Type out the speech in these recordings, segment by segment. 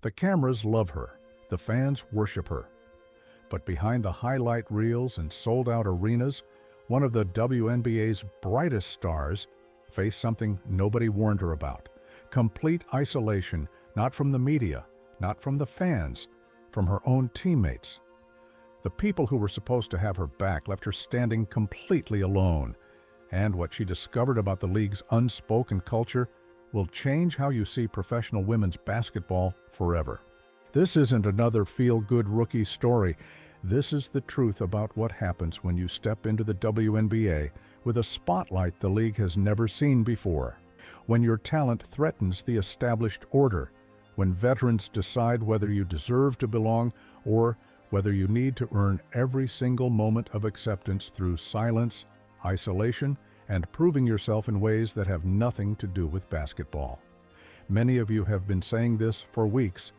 The cameras love her. The fans worship her. But behind the highlight reels and sold-out arenas, one of the WNBA's brightest stars faced something nobody warned her about. Complete isolation, not from the media, not from the fans, from her own teammates. The people who were supposed to have her back left her standing completely alone. And what she discovered about the league's unspoken culture will change how you see professional women's basketball forever. This isn't another feel-good rookie story. This is the truth about what happens when you step into the WNBA with a spotlight the league has never seen before. When your talent threatens the established order. When veterans decide whether you deserve to belong or whether you need to earn every single moment of acceptance through silence, isolation, and proving yourself in ways that have nothing to do with basketball. Many of you have been saying this for weeks.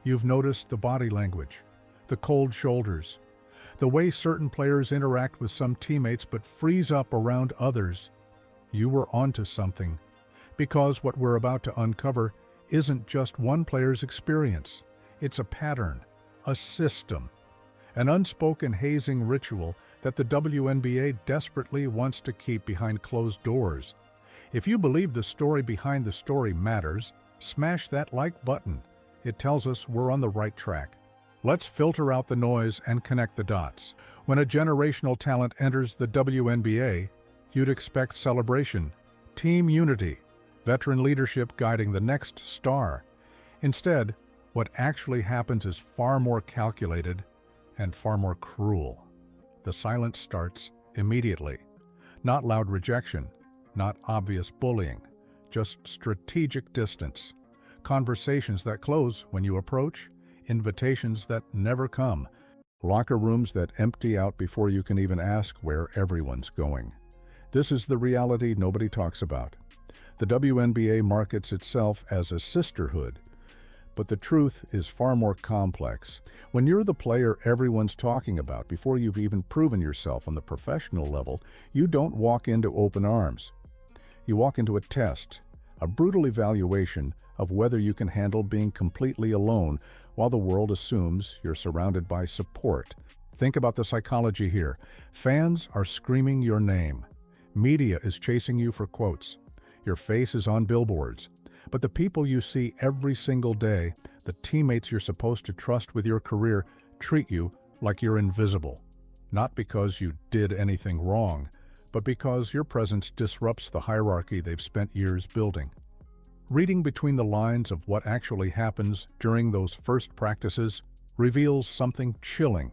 You've noticed the body language, the cold shoulders, the way certain players interact with some teammates but freeze up around others. You were onto something, because what we're about to uncover isn't just one player's experience. It's a pattern, a system, an unspoken hazing ritual that the WNBA desperately wants to keep behind closed doors. If you believe the story behind the story matters, smash that like button. It tells us we're on the right track. Let's filter out the noise and connect the dots. When a generational talent enters the WNBA, you'd expect celebration, team unity, veteran leadership guiding the next star. Instead, what actually happens is far more calculated and far more cruel. The silence starts immediately. Not loud rejection, not obvious bullying, just strategic distance. Conversations that close when you approach, invitations that never come, locker rooms that empty out before you can even ask where everyone's going. This is the reality nobody talks about. The WNBA markets itself as a sisterhood, but the truth is far more complex. When you're the player everyone's talking about before you've even proven yourself on the professional level, you don't walk into open arms. You walk into a test, a brutal evaluation of whether you can handle being completely alone while the world assumes you're surrounded by support. Think about the psychology here. Fans are screaming your name. Media is chasing you for quotes. Your face is on billboards. But the people you see every single day, the teammates you're supposed to trust with your career, treat you like you're invisible. Not because you did anything wrong, but because your presence disrupts the hierarchy they've spent years building. Reading between the lines of what actually happens during those first practices reveals something chilling.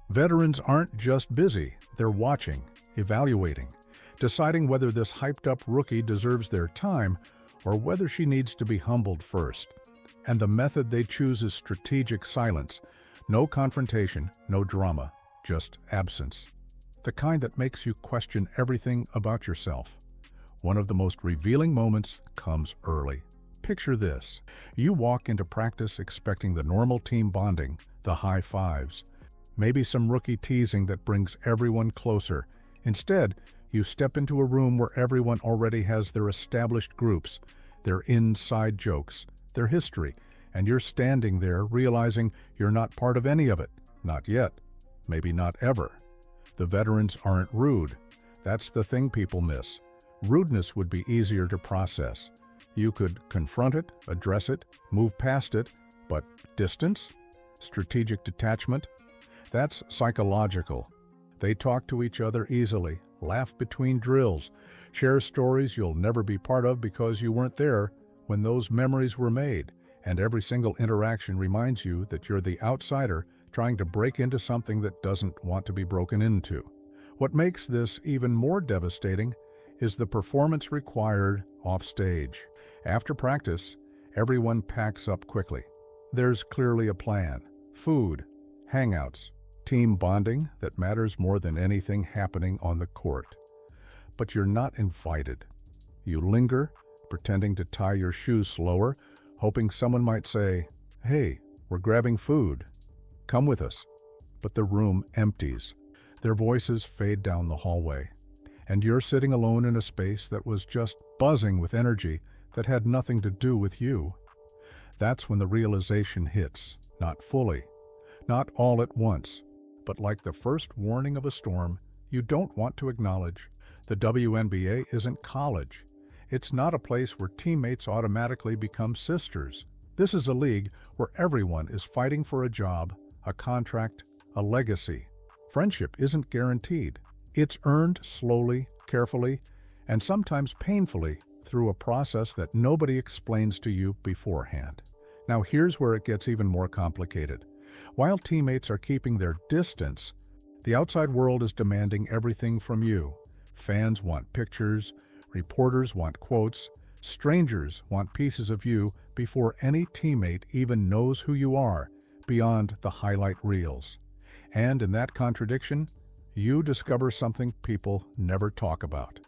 Veterans aren't just busy, they're watching, evaluating, deciding whether this hyped-up rookie deserves their time or whether she needs to be humbled first. And the method they choose is strategic silence. No confrontation, no drama, just absence. The kind that makes you question everything about yourself. One of the most revealing moments comes early. Picture this. You walk into practice expecting the normal team bonding, the high fives, maybe some rookie teasing that brings everyone closer. Instead, you step into a room where everyone already has their established groups, their inside jokes, their history, and you're standing there realizing you're not part of any of it. Not yet. Maybe not ever. The veterans aren't rude. That's the thing people miss. Rudeness would be easier to process. You could confront it, address it, move past it, but distance? Strategic detachment? That's psychological. They talk to each other easily, laugh between drills, share stories you'll never be part of because you weren't there when those memories were made, and every single interaction reminds you that you're the outsider trying to break into something that doesn't want to be broken into. What makes this even more devastating is the performance required off stage. After practice, everyone packs up quickly. There's clearly a plan, food, hangouts, team bonding that matters more than anything happening on the court. But you're not invited. You linger, pretending to tie your shoes slower, hoping someone might say, "Hey, we're grabbing food. Come with us." But the room empties. Their voices fade down the hallway, and you're sitting alone in a space that was just buzzing with energy that had nothing to do with you. That's when the realization hits, not fully, not all at once, but like the first warning of a storm you don't want to acknowledge. The WNBA isn't college. It's not a place where teammates automatically become sisters. This is a league where everyone is fighting for a job, a contract, a legacy. Friendship isn't guaranteed. It's earned slowly, carefully, and sometimes painfully through a process that nobody explains to you beforehand. Now here's where it gets even more complicated. While teammates are keeping their distance, the outside world is demanding everything from you. Fans want pictures, reporters want quotes, strangers want pieces of you before any teammate even knows who you are, beyond the highlight reels. And in that contradiction, you discover something people never talk about.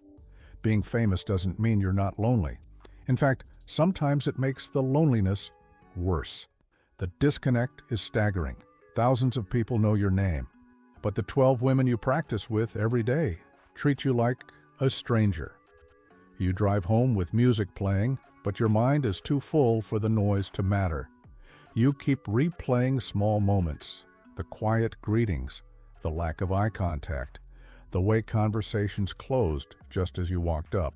Being famous doesn't mean you're not lonely. In fact, sometimes it makes the loneliness worse. The disconnect is staggering. Thousands of people know your name, but the 12 women you practice with every day treat you like a stranger. You drive home with music playing, but your mind is too full for the noise to matter. You keep replaying small moments, the quiet greetings, the lack of eye contact, the way conversations closed just as you walked up.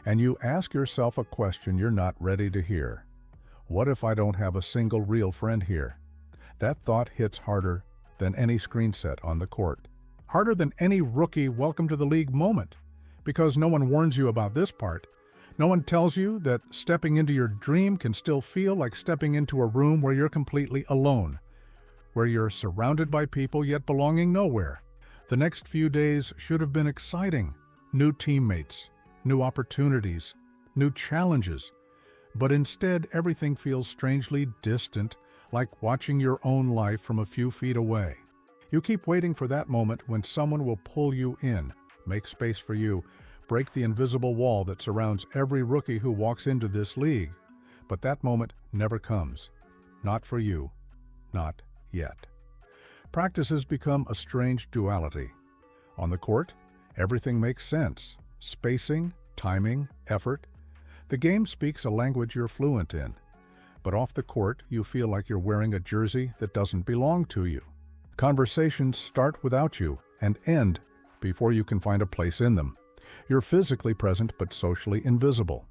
And you ask yourself a question you're not ready to hear. What if I don't have a single real friend here? That thought hits harder than any screen set on the court. Harder than any rookie welcome to the league moment, because no one warns you about this part. No one tells you that stepping into your dream can still feel like stepping into a room where you're completely alone, where you're surrounded by people yet belonging nowhere. The next few days should have been exciting. New teammates, new opportunities, new challenges. But instead, everything feels strangely distant, like watching your own life from a few feet away. You keep waiting for that moment when someone will pull you in, make space for you, break the invisible wall that surrounds every rookie who walks into this league. But that moment never comes. Not for you. Not yet. Practices become a strange duality. On the court, everything makes sense. Spacing, timing, effort. The game speaks a language you're fluent in. But off the court, you feel like you're wearing a jersey that doesn't belong to you. Conversations start without you and end before you can find a place in them. You're physically present but socially invisible.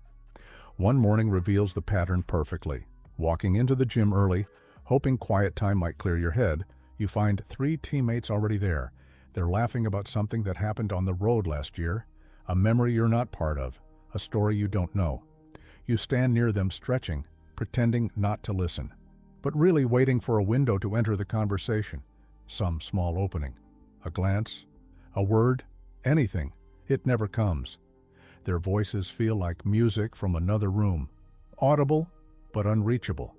One morning reveals the pattern perfectly. Walking into the gym early, hoping quiet time might clear your head, you find 3 teammates already there. They're laughing about something that happened on the road last year, a memory you're not part of, a story you don't know. You stand near them stretching, pretending not to listen, but really waiting for a window to enter the conversation. Some small opening, a glance, a word, anything. It never comes. Their voices feel like music from another room, audible but unreachable.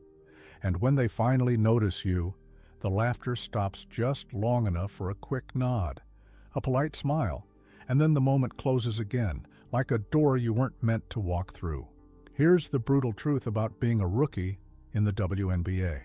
And when they finally notice you, the laughter stops just long enough for a quick nod, a polite smile, and then the moment closes again, like a door you weren't meant to walk through. Here's the brutal truth about being a rookie in the WNBA.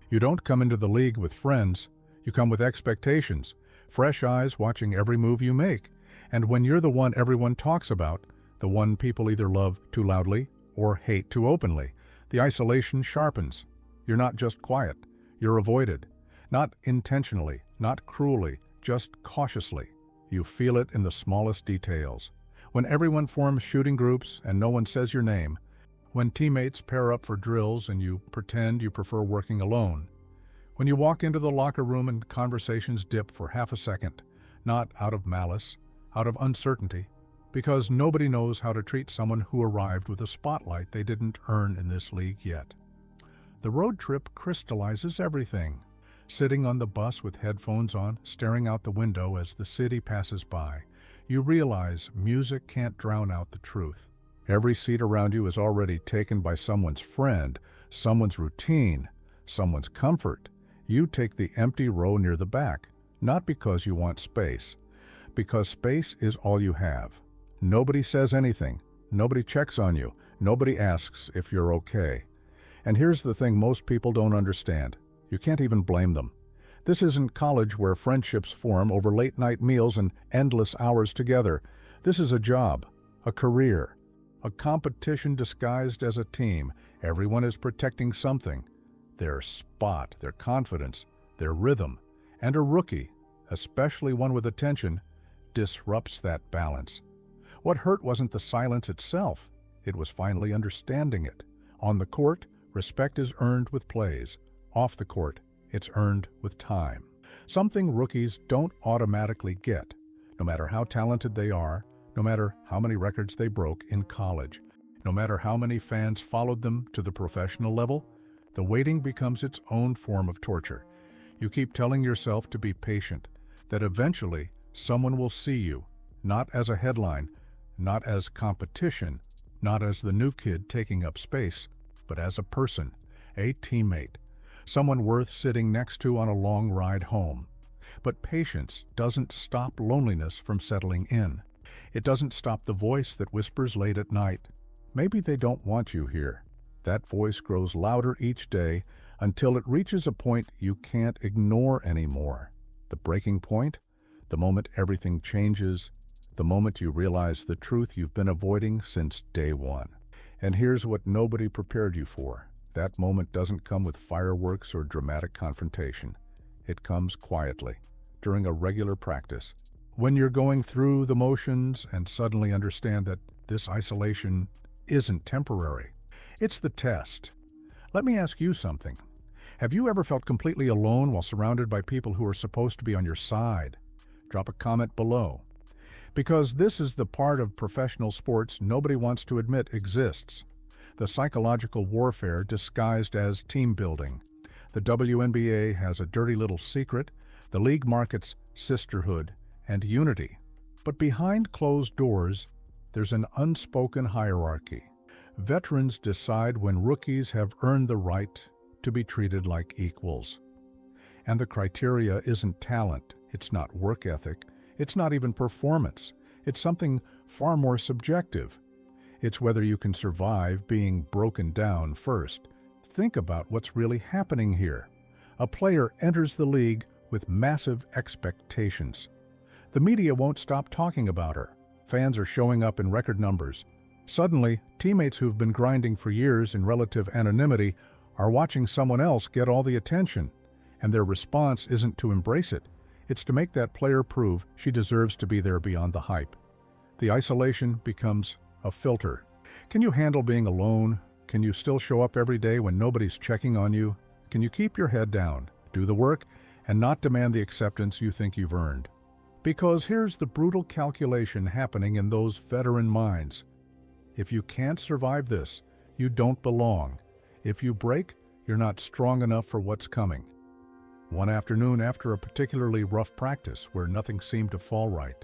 You don't come into the league with friends. You come with expectations, fresh eyes watching every move you make. And when you're the one everyone talks about, the one people either love too loudly or hate too openly, the isolation sharpens. You're not just quiet, you're avoided. Not intentionally, not cruelly, just cautiously. You feel it in the smallest details. When everyone forms shooting groups and no one says your name, when teammates pair up for drills and you pretend you prefer working alone, when you walk into the locker room and conversations dip for half a second, not out of malice, out of uncertainty, because nobody knows how to treat someone who arrived with a spotlight they didn't earn in this league yet. The road trip crystallizes everything. Sitting on the bus with headphones on, staring out the window as the city passes by, you realize music can't drown out the truth. Every seat around you is already taken by someone's friend, someone's routine, someone's comfort. You take the empty row near the back, not because you want space, because space is all you have. Nobody says anything, nobody checks on you, nobody asks if you're okay. And here's the thing most people don't understand. You can't even blame them. This isn't college where friendships form over late-night meals and endless hours together. This is a job, a career, a competition disguised as a team. Everyone is protecting something: their spot, their confidence, their rhythm. And a rookie, especially one with attention, disrupts that balance. What hurt wasn't the silence itself, it was finally understanding it. On the court, respect is earned with plays. Off the court, it's earned with time. Something rookies don't automatically get, no matter how talented they are, no matter how many records they broke in college, no matter how many fans followed them to the professional level. The waiting becomes its own form of torture. You keep telling yourself to be patient, that eventually someone will see you, not as a headline, not as competition, not as the new kid taking up space, but as a person, a teammate, someone worth sitting next to on a long ride home. But patience doesn't stop loneliness from settling in. It doesn't stop the voice that whispers late at night, "Maybe they don't want you here." That voice grows louder each day until it reaches a point you can't ignore anymore. The breaking point, the moment everything changes, the moment you realize the truth you've been avoiding since day one. And here's what nobody prepared you for. That moment doesn't come with fireworks or dramatic confrontation. It comes quietly, during a regular practice, when you're going through the motions and suddenly understand that this isolation isn't temporary. It's the test. Let me ask you something. Have you ever felt completely alone while surrounded by people who are supposed to be on your side? Drop a comment below. Because this is the part of professional sports nobody wants to admit exists. The psychological warfare disguised as team building. The WNBA has a dirty little secret. The league markets sisterhood and unity. But behind closed doors, there's an unspoken hierarchy. Veterans decide when rookies have earned the right to be treated like equals. And the criteria isn't talent, it's not work ethic, it's not even performance. It's something far more subjective. It's whether you can survive being broken down first. Think about what's really happening here. A player enters the league with massive expectations. The media won't stop talking about her. Fans are showing up in record numbers. Suddenly, teammates who've been grinding for years in relative anonymity are watching someone else get all the attention, and their response isn't to embrace it. It's to make that player prove she deserves to be there beyond the hype. The isolation becomes a filter. Can you handle being alone? Can you still show up every day when nobody's checking on you? Can you keep your head down, do the work, and not demand the acceptance you think you've earned? Because here's the brutal calculation happening in those veteran minds. If you can't survive this, you don't belong. If you break, you're not strong enough for what's coming. One afternoon after a particularly rough practice where nothing seemed to fall right,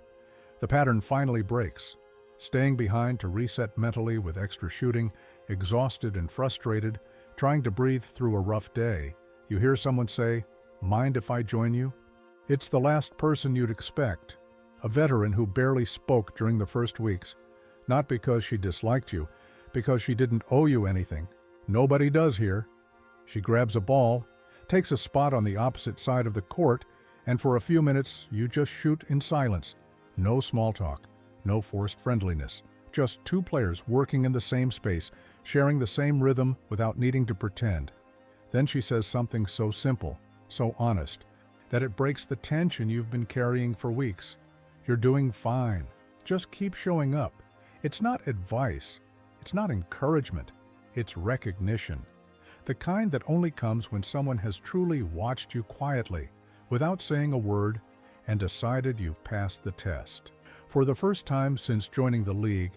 the pattern finally breaks. Staying behind to reset mentally with extra shooting, exhausted and frustrated, trying to breathe through a rough day, you hear someone say, "Mind if I join you?" It's the last person you'd expect, a veteran who barely spoke during the first weeks, not because she disliked you, because she didn't owe you anything. Nobody does here. She grabs a ball, takes a spot on the opposite side of the court, and for a few minutes you just shoot in silence. No small talk, no forced friendliness, just two players working in the same space, sharing the same rhythm without needing to pretend. Then she says something so simple, so honest, that it breaks the tension you've been carrying for weeks. You're doing fine. Just keep showing up. It's not advice. It's not encouragement. It's recognition. The kind that only comes when someone has truly watched you quietly, without saying a word, and decided you've passed the test. For the first time since joining the league,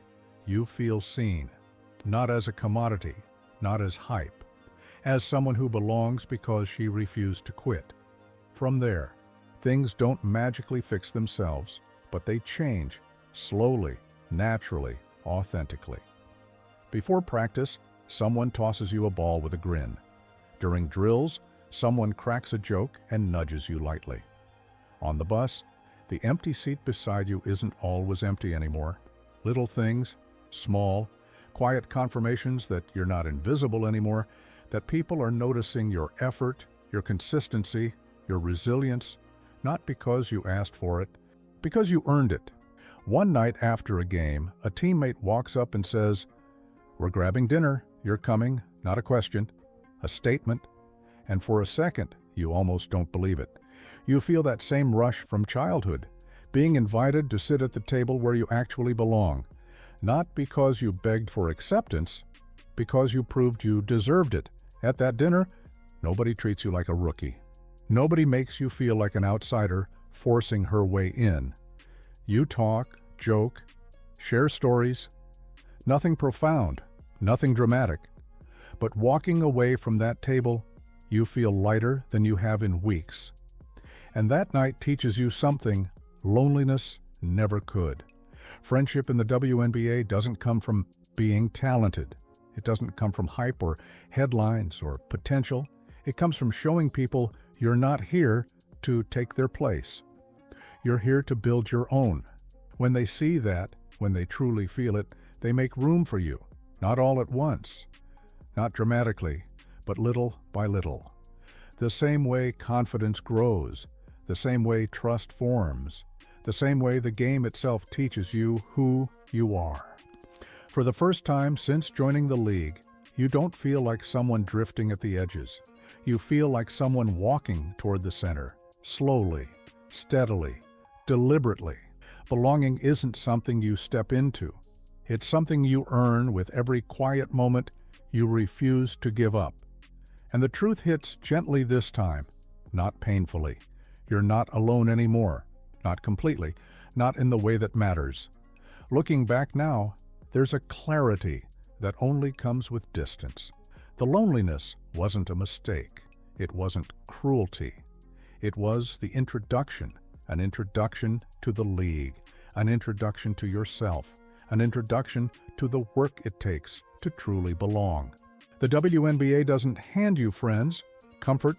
you feel seen. Not as a commodity, not as hype. As someone who belongs because she refused to quit. From there, things don't magically fix themselves, but they change, slowly, naturally, authentically. Before practice, someone tosses you a ball with a grin. During drills, someone cracks a joke and nudges you lightly. On the bus, the empty seat beside you isn't always empty anymore. Little things, small, quiet confirmations that you're not invisible anymore, that people are noticing your effort, your consistency, your resilience, not because you asked for it, because you earned it. One night after a game, a teammate walks up and says, "We're grabbing dinner. You're coming." Not a question, a statement. And for a second, you almost don't believe it. You feel that same rush from childhood, being invited to sit at the table where you actually belong, not because you begged for acceptance, because you proved you deserved it. At that dinner, nobody treats you like a rookie. Nobody makes you feel like an outsider forcing her way in. You talk, joke, share stories. Nothing profound, nothing dramatic. But walking away from that table, you feel lighter than you have in weeks. And that night teaches you something loneliness never could. Friendship in the WNBA doesn't come from being talented. It doesn't come from hype or headlines or potential. It comes from showing people you're not here to take their place. You're here to build your own. When they see that, when they truly feel it, they make room for you, not all at once, not dramatically, but little by little. The same way confidence grows, the same way trust forms, the same way the game itself teaches you who you are. For the first time since joining the league, you don't feel like someone drifting at the edges. You feel like someone walking toward the center, slowly, steadily, deliberately. Belonging isn't something you step into. It's something you earn with every quiet moment you refuse to give up. And the truth hits gently this time, not painfully. You're not alone anymore, not completely, not in the way that matters. Looking back now, there's a clarity that only comes with distance. The loneliness wasn't a mistake. It wasn't cruelty. It was the introduction, an introduction to the league, an introduction to yourself, an introduction to the work it takes to truly belong. The WNBA doesn't hand you friends, comfort,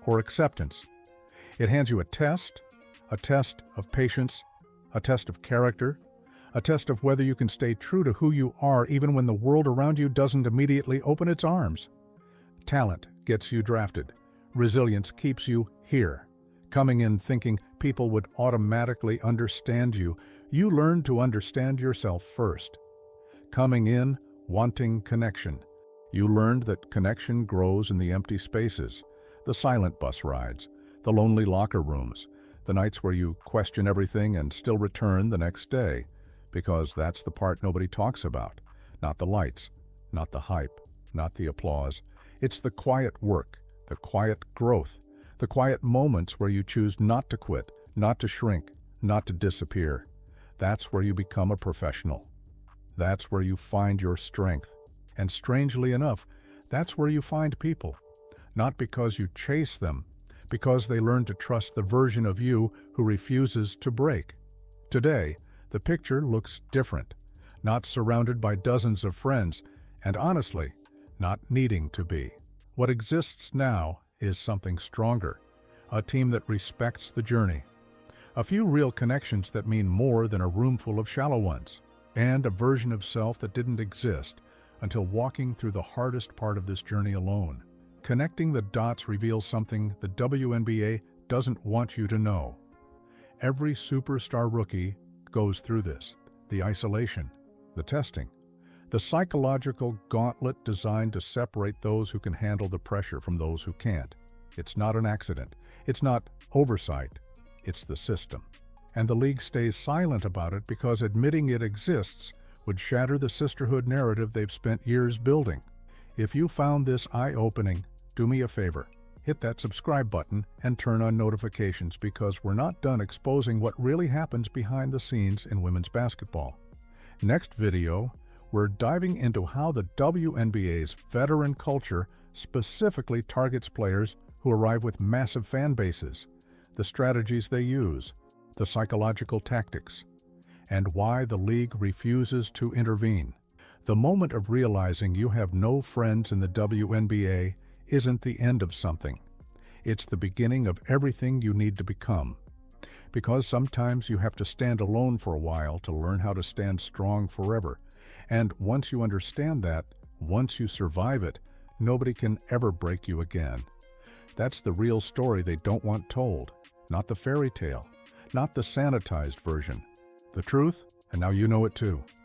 or acceptance. It hands you a test of patience, a test of character, a test of whether you can stay true to who you are even when the world around you doesn't immediately open its arms. Talent gets you drafted. Resilience keeps you here. Coming in thinking people would automatically understand you, you learn to understand yourself first. Coming in wanting connection, you learned that connection grows in the empty spaces, the silent bus rides, the lonely locker rooms, the nights where you question everything and still return the next day, because that's the part nobody talks about. Not the lights, not the hype, not the applause. It's the quiet work, the quiet growth, the quiet moments where you choose not to quit, not to shrink, not to disappear. That's where you become a professional. That's where you find your strength. And strangely enough, that's where you find people. Not because you chase them, because they learn to trust the version of you who refuses to break. Today, the picture looks different, not surrounded by dozens of friends, and honestly, not needing to be. What exists now is something stronger, a team that respects the journey, a few real connections that mean more than a room full of shallow ones, and a version of self that didn't exist until walking through the hardest part of this journey alone. Connecting the dots reveals something the WNBA doesn't want you to know. Every superstar rookie goes through this, the isolation, the testing, the psychological gauntlet designed to separate those who can handle the pressure from those who can't. It's not an accident. It's not oversight. It's the system. And the league stays silent about it because admitting it exists would shatter the sisterhood narrative they've spent years building. If you found this eye-opening, do me a favor. Hit that subscribe button and turn on notifications because we're not done exposing what really happens behind the scenes in women's basketball. Next video, we're diving into how the WNBA's veteran culture specifically targets players who arrive with massive fan bases, the strategies they use, the psychological tactics, and why the league refuses to intervene. The moment of realizing you have no friends in the WNBA isn't the end of something. It's the beginning of everything you need to become. Because sometimes you have to stand alone for a while to learn how to stand strong forever. And once you understand that, once you survive it, nobody can ever break you again. That's the real story they don't want told, not the fairy tale, not the sanitized version. The truth, and now you know it too.